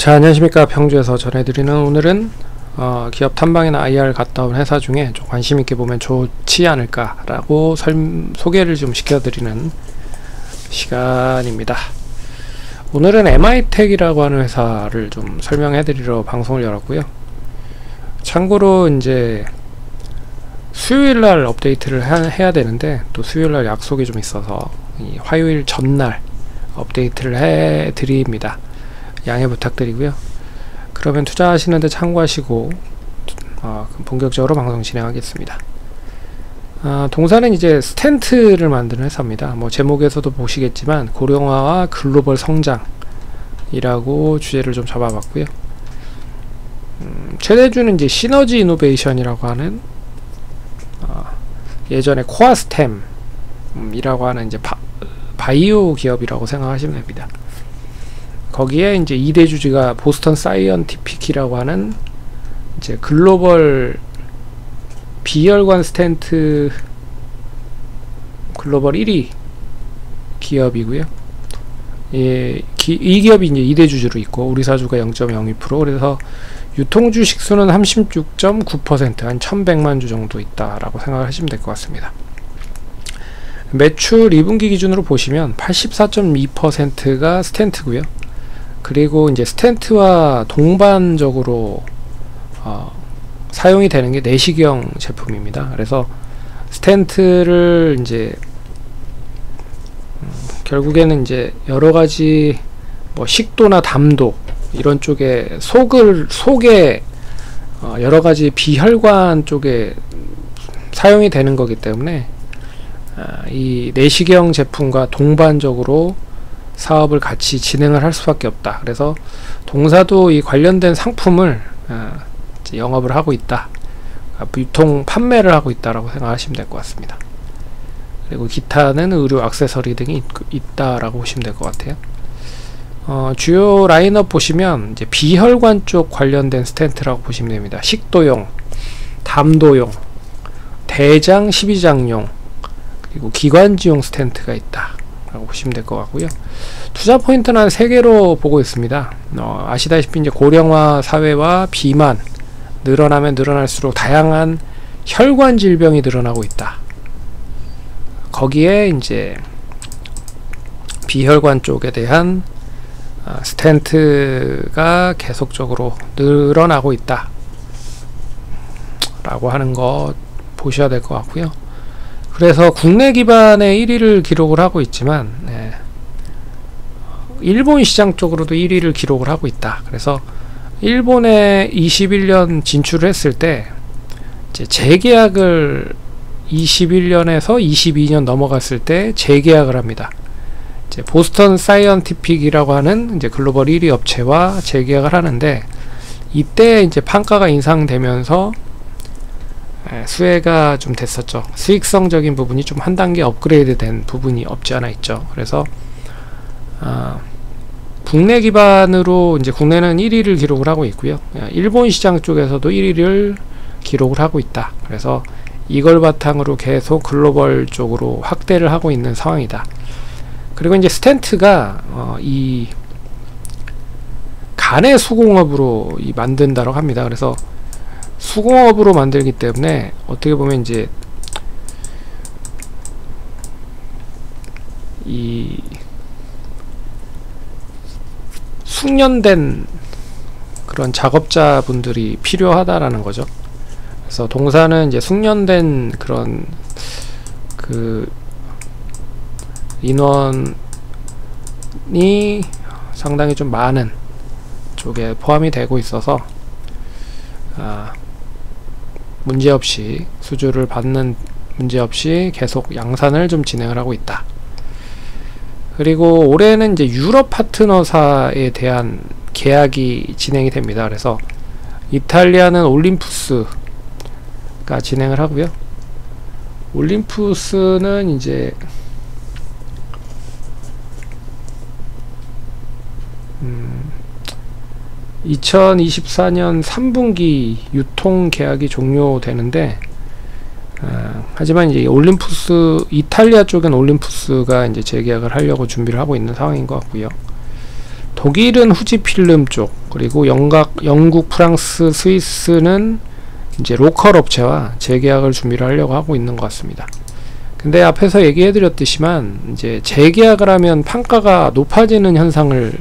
자, 안녕하십니까. 평주에서 전해드리는 오늘은 기업 탐방이나 IR 갔다 온 회사 중에 좀 관심있게 보면 좋지 않을까라고 소개를 좀 시켜드리는 시간입니다. 오늘은 MI텍이라고 하는 회사를 좀 설명해드리러 방송을 열었고요. 참고로 이제 수요일날 업데이트를 해야 되는데 또 수요일날 약속이 좀 있어서 이 화요일 전날 업데이트를 해드립니다. 양해 부탁드리고요. 그러면 투자하시는데 참고하시고 본격적으로 방송 진행하겠습니다. 동사는 이제 스텐트를 만드는 회사입니다. 뭐 제목에서도 보시겠지만 고령화와 글로벌 성장이라고 주제를 좀 잡아봤고요. 최대주는 이제 시너지 이노베이션이라고 하는 예전에 코아스템이라고 하는 이제 바이오 기업이라고 생각하시면 됩니다. 거기에 이제 2대 주주가 보스턴 사이언티픽이라고 하는 이제 글로벌 비혈관 스텐트 글로벌 1위 기업이고요. 이 기업이 이제 2대 주주로 있고 우리 사주가 0.02%, 그래서 유통 주식 수는 36.9%, 한 1100만 주 정도 있다라고 생각하시면 될 것 같습니다. 매출 2분기 기준으로 보시면 84.2%가 스텐트고요. 그리고 이제 스텐트와 동반적으로 사용이 되는 게 내시경 제품입니다. 그래서 스텐트를 이제 결국에는 이제 여러가지 뭐 식도나 담도 이런 쪽에 속에 여러가지 비혈관 쪽에 사용이 되는 거기 때문에 이 내시경 제품과 동반적으로 사업을 같이 진행을 할 수밖에 없다. 그래서 동사도 이 관련된 상품을 영업을 하고 있다, 유통 판매를 하고 있다라고 생각하시면 될 것 같습니다. 그리고 기타는 의류 액세서리 등이 있다라고 보시면 될 것 같아요. 주요 라인업 보시면 이제 비혈관 쪽 관련된 스텐트라고 보시면 됩니다. 식도용, 담도용, 대장 12장용, 그리고 기관지용 스텐트가 있다 라고 보시면 될 것 같고요. 투자 포인트는 한 3개로 보고 있습니다. 아시다시피 이제 고령화 사회와 비만 늘어나면 늘어날수록 다양한 혈관 질병이 늘어나고 있다. 거기에 이제 비혈관 쪽에 대한 스텐트가 계속적으로 늘어나고 있다 라고 하는 거 보셔야 될 것 같고요. 그래서 국내 기반의 1위를 기록을 하고 있지만 일본 시장 쪽으로도 1위를 기록을 하고 있다. 그래서 일본에 21년 진출을 했을 때 이제 재계약을 21년에서 22년 넘어갔을 때 재계약을 합니다. 이제 보스턴 사이언티픽이라고 하는 이제 글로벌 1위 업체와 재계약을 하는데, 이때 이제 판가가 인상되면서 수혜가 좀 됐었죠. 수익성적인 부분이 좀 한 단계 업그레이드 된 부분이 없지 않아 있죠. 그래서 국내 기반으로 이제 국내는 1위를 기록을 하고 있고요. 일본 시장 쪽에서도 1위를 기록을 하고 있다. 그래서 이걸 바탕으로 계속 글로벌 쪽으로 확대를 하고 있는 상황이다. 그리고 이제 스텐트가 이 간의 수공업으로 만든다고 합니다. 그래서 수공업으로 만들기 때문에 어떻게 보면 이제 이 숙련된 그런 작업자분들이 필요하다라는 거죠. 그래서 동사는 이제 숙련된 그런 인원이 상당히 좀 많은 쪽에 포함이 되고 있어서 문제없이 수주를 받는 문제없이 계속 양산을 좀 진행을 하고 있다. 그리고 올해는 이제 유럽 파트너사에 대한 계약이 진행이 됩니다. 그래서 이탈리아는 올림푸스가 진행을 하고요. 올림푸스는 이제 2024년 3분기 유통 계약이 종료되는데, 하지만 이제 올림푸스 이탈리아 쪽엔 올림푸스가 이제 재계약을 하려고 준비를 하고 있는 상황인 것 같고요. 독일은 후지필름 쪽, 그리고 영국, 프랑스, 스위스는 이제 로컬 업체와 재계약을 준비를 하려고 하고 있는 것 같습니다. 근데 앞에서 얘기해드렸듯이만 이제 재계약을 하면 판가가 높아지는 현상을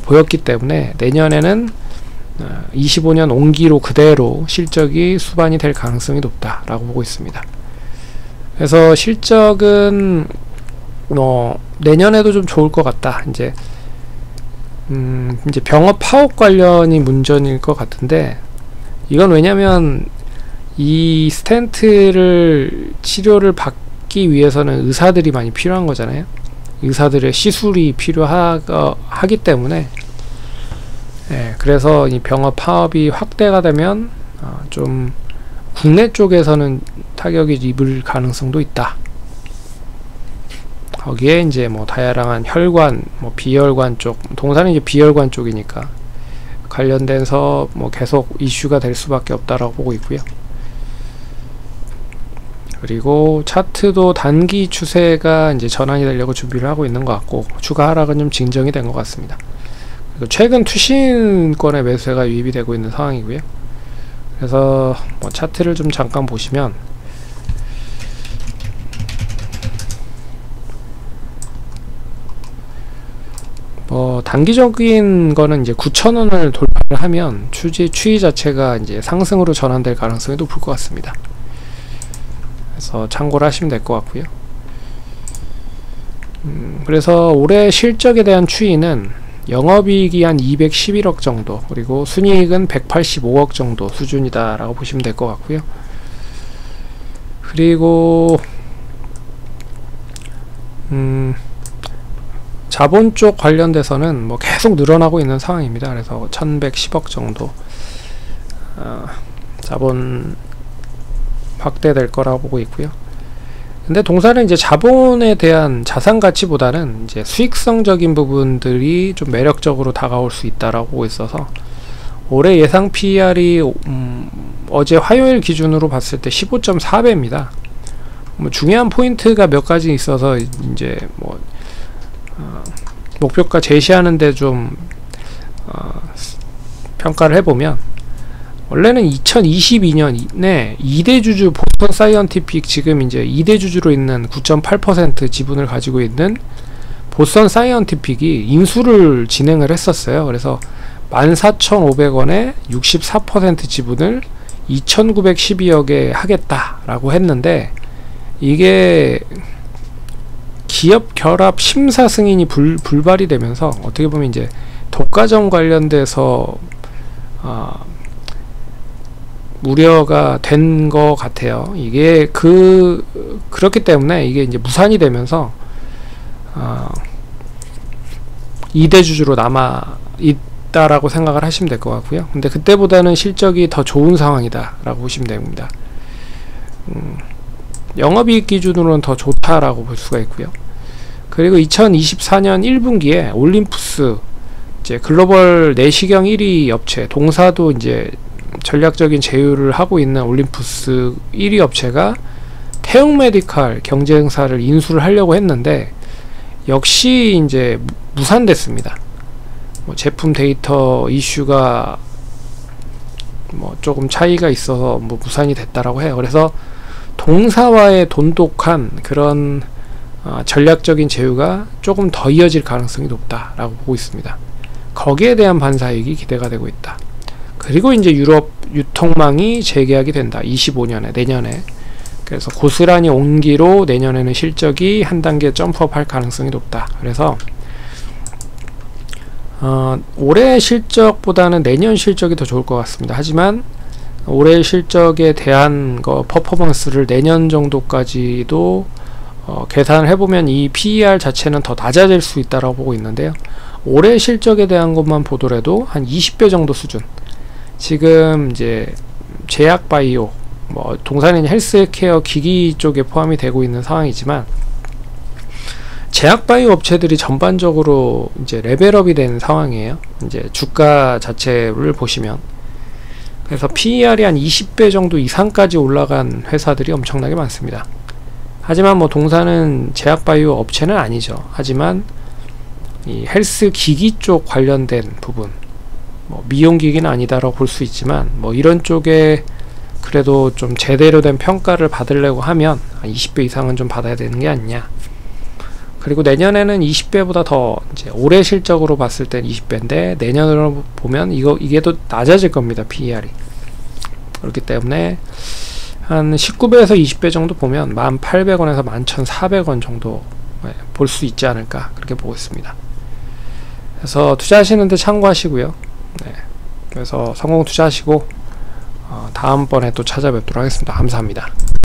보였기 때문에 내년에는 25년 온기로 그대로 실적이 수반이 될 가능성이 높다라고 보고 있습니다. 그래서 실적은 내년에도 좀 좋을 것 같다. 이제 병업 파업 관련이 문제일 것 같은데, 이건 왜냐면 이 스텐트를 치료를 받기 위해서는 의사들이 많이 필요한 거잖아요. 의사들의 시술이 필요하기 때문에, 그래서 이 병업 파업이 확대가 되면 좀 국내 쪽에서는 타격이 입을 가능성도 있다. 거기에 이제 뭐 다양한 혈관, 뭐 비혈관 쪽, 동사는 이제 비혈관 쪽이니까 관련돼서 뭐 계속 이슈가 될 수밖에 없다라고 보고 있고요. 그리고 차트도 단기 추세가 이제 전환이 되려고 준비를 하고 있는 것 같고, 추가 하락은 좀 진정이 된 것 같습니다. 그리고 최근 투신권의 매수세가 유입이 되고 있는 상황이고요. 그래서 뭐 차트를 좀 잠깐 보시면, 단기적인 거는 이제 9,000원을 돌파를 하면 추이 자체가 이제 상승으로 전환될 가능성이 높을 것 같습니다. 그래서 참고를 하시면 될 것 같고요. 그래서 올해 실적에 대한 추이는 영업이익이 한 211억 정도, 그리고 순이익은 185억 정도 수준이다 라고 보시면 될 것 같고요. 그리고 자본 쪽 관련돼서는 뭐 계속 늘어나고 있는 상황입니다. 그래서 1110억 정도 자본 확대될 거라고 보고 있고요. 근데 동사는 이제 자본에 대한 자산 가치보다는 이제 수익성적인 부분들이 좀 매력적으로 다가올 수 있다라고 보고 있어서, 올해 예상 PER이 어제 화요일 기준으로 봤을 때 15.4배입니다. 뭐 중요한 포인트가 몇 가지 있어서 이제 뭐 목표가 제시하는데 좀 평가를 해보면, 원래는 2022년에 2대 주주 보스턴 사이언티픽, 지금 이제 2대 주주로 있는 9.8% 지분을 가지고 있는 보스턴 사이언티픽이 인수를 진행을 했었어요. 그래서 14,500원에 64% 지분을 2,912억에 하겠다라고 했는데, 이게 기업 결합 심사 승인이 불발이 되면서 어떻게 보면 이제 독과점 관련돼서 우려가 된 것 같아요. 이게 그렇기 때문에 이게 이제 무산이 되면서 2대 주주로 남아 있다라고 생각을 하시면 될 것 같고요. 근데 그때보다는 실적이 더 좋은 상황이다 라고 보시면 됩니다. 영업이익 기준으로는 더 좋다라고 볼 수가 있고요. 그리고 2024년 1분기에 올림푸스, 이제 글로벌 내시경 1위 업체, 동사도 이제 전략적인 제휴를 하고 있는 올림푸스 1위 업체가 태웅 메디칼 경쟁사를 인수를 하려고 했는데, 역시 이제 무산됐습니다. 뭐 제품 데이터 이슈가 뭐 조금 차이가 있어서 뭐 무산이 됐다라고 해요. 그래서 동사와의 돈독한 그런 전략적인 제휴가 조금 더 이어질 가능성이 높다라고 보고 있습니다. 거기에 대한 반사이익이 기대가 되고 있다. 그리고 이제 유럽 유통망이 재계약이 된다. 25년에, 내년에. 그래서 고스란히 온기로 내년에는 실적이 한 단계 점프업 할 가능성이 높다. 그래서 올해 실적보다는 내년 실적이 더 좋을 것 같습니다. 하지만 올해 실적에 대한 퍼포먼스를 내년 정도까지도 계산을 해보면 이 PER 자체는 더 낮아질 수 있다고 보고 있는데요. 올해 실적에 대한 것만 보더라도 한 20배 정도 수준. 지금 이제 제약바이오, 뭐 동사는 헬스케어 기기 쪽에 포함이 되고 있는 상황이지만, 제약바이오 업체들이 전반적으로 이제 레벨업이 된 상황이에요. 이제 주가 자체를 보시면. 그래서 PER이 한 20배 정도 이상까지 올라간 회사들이 엄청나게 많습니다. 하지만 뭐 동사는 제약바이오 업체는 아니죠. 하지만 이 헬스 기기 쪽 관련된 부분, 뭐 미용 기기는 아니다라고 볼 수 있지만 뭐 이런 쪽에 그래도 좀 제대로 된 평가를 받으려고 하면 20배 이상은 좀 받아야 되는 게 아니냐. 그리고 내년에는 20배보다 더 이제 올해 실적으로 봤을 땐 20배인데 내년으로 보면 이게 더 낮아질 겁니다. PER이. 그렇기 때문에 한 19배에서 20배 정도 보면 1,800원에서 11,400원 정도 볼 수 있지 않을까 그렇게 보고 있습니다. 그래서 투자하시는데 참고하시고요. 네. 그래서 성공 투자하시고 다음번에 또 찾아뵙도록 하겠습니다. 감사합니다.